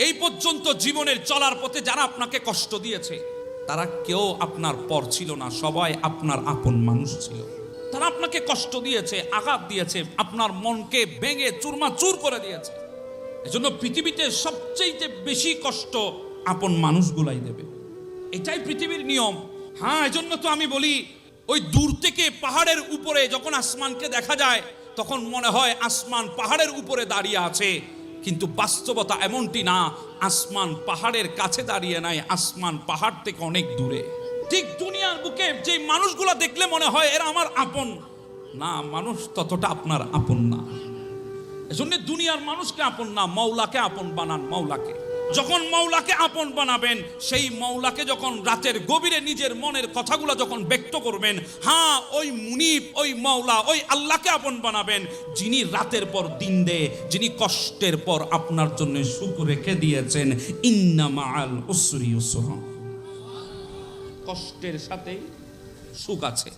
এই পর্যন্ত জীবনের চলার পথে যারা আপনাকে কষ্ট দিয়েছে তারা কেউ আপনার পর ছিল না, সবাই আপনার আপন মানুষ ছিল। তারা আপনাকে কষ্ট দিয়েছে, আঘাত দিয়েছে, আপনার মনকে ভেঙে চুরমাচুর করে দিয়েছে। এজন্য পৃথিবীতে সবচেয়ে বেশি কষ্ট আপন মানুষগুলাই দেবে, এটাই পৃথিবীর নিয়ম। হ্যাঁ, এজন্য তো আমি বলি, ওই দূর থেকে পাহাড়ের উপরে যখন আসমানকে দেখা যায় তখন মনে হয় আসমান পাহাড়ের উপরে দাঁড়িয়ে আছে, কিন্তু বাস্তবতা এমনটি না। আসমান পাহাড়ের কাছে দাঁড়িয়ে নাই, আসমান পাহাড় থেকে অনেক দূরে। ঠিক দুনিয়ার বুকে যে মানুষগুলো দেখলে মনে হয় এরা আমার আপন, না, মানুষ ততটা আপনার আপন না। এজন্য দুনিয়ার মানুষকে আপন না, মওলাকে আপন বানান। মওলাকে যখন মওলাকে আপন বানাবেন, সেই মওলাকে যখন রাতের গভীরে নিজের মনের কথাগুলো যখন ব্যক্ত করবেন, হ্যাঁ, ওই মুনিব, ওই মওলা, ওই আল্লাহকে আপন বানাবেন, যিনি রাতের পর দিন দেয়, যিনি কষ্টের পর আপনার জন্য সুখ রেখে দিয়েছেন। ইন্না মাআল উসরি ইউসরা, কষ্টের সাথে সুখ আছে।